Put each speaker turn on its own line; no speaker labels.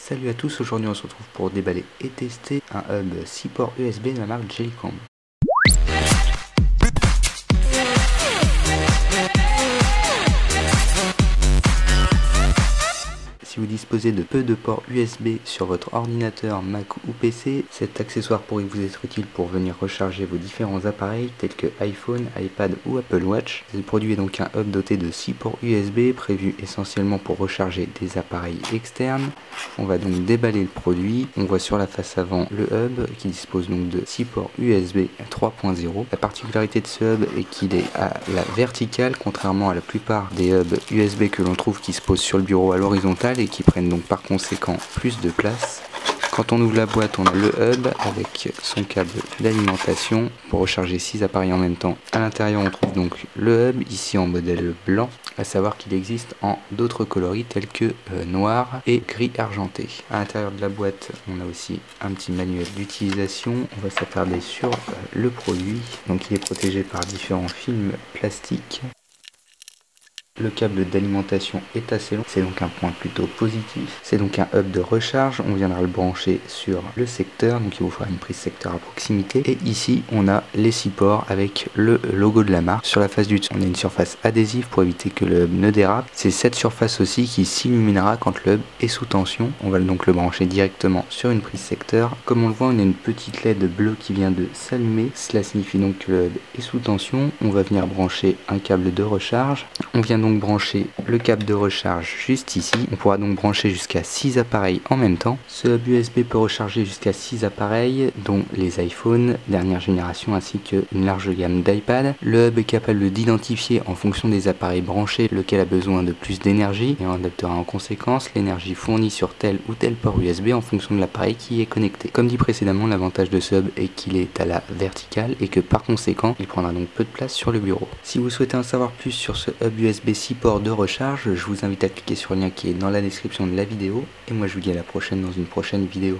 Salut à tous, aujourd'hui on se retrouve pour déballer et tester un hub 6 ports USB de la marque Jellycam. Si vous disposez de peu de ports USB sur votre ordinateur, Mac ou PC, cet accessoire pourrait vous être utile pour venir recharger vos différents appareils tels que iPhone, iPad ou Apple Watch. Le produit est donc un hub doté de 6 ports USB prévu essentiellement pour recharger des appareils externes. On va donc déballer le produit. On voit sur la face avant le hub qui dispose donc de 6 ports USB 3.0. La particularité de ce hub est qu'il est à la verticale, contrairement à la plupart des hubs USB que l'on trouve qui se posent sur le bureau à l'horizontale et qui prennent donc par conséquent plus de place. Quand on ouvre la boîte, on a le hub avec son câble d'alimentation pour recharger 6 appareils en même temps. À l'intérieur, on trouve donc le hub, ici en modèle blanc, à savoir qu'il existe en d'autres coloris tels que noir et gris argenté. À l'intérieur de la boîte, on a aussi un petit manuel d'utilisation. On va s'attarder sur le produit. Donc il est protégé par différents films plastiques. Le câble d'alimentation est assez long, c'est donc un point plutôt positif. C'est donc un hub de recharge, on viendra le brancher sur le secteur, donc il vous faudra une prise secteur à proximité. Et ici, on a les 6 ports avec le logo de la marque. Sur la face du dessus, on a une surface adhésive pour éviter que le hub ne dérape. C'est cette surface aussi qui s'illuminera quand le hub est sous tension. On va donc le brancher directement sur une prise secteur. Comme on le voit, on a une petite LED bleue qui vient de s'allumer. Cela signifie donc que le hub est sous tension. On va venir brancher un câble de recharge. On vient donc brancher le câble de recharge juste ici. On pourra donc brancher jusqu'à 6 appareils en même temps. Ce hub USB peut recharger jusqu'à 6 appareils, dont les iPhones dernière génération ainsi qu'une large gamme d'iPad. Le hub est capable d'identifier en fonction des appareils branchés lequel a besoin de plus d'énergie et en adaptera en conséquence l'énergie fournie sur tel ou tel port USB en fonction de l'appareil qui est connecté. Comme dit précédemment, l'avantage de ce hub est qu'il est à la verticale et que par conséquent il prendra donc peu de place sur le bureau. Si vous souhaitez en savoir plus sur ce hub USB 6 ports de recharge, je vous invite à cliquer sur le lien qui est dans la description de la vidéo et moi je vous dis à la prochaine dans une prochaine vidéo.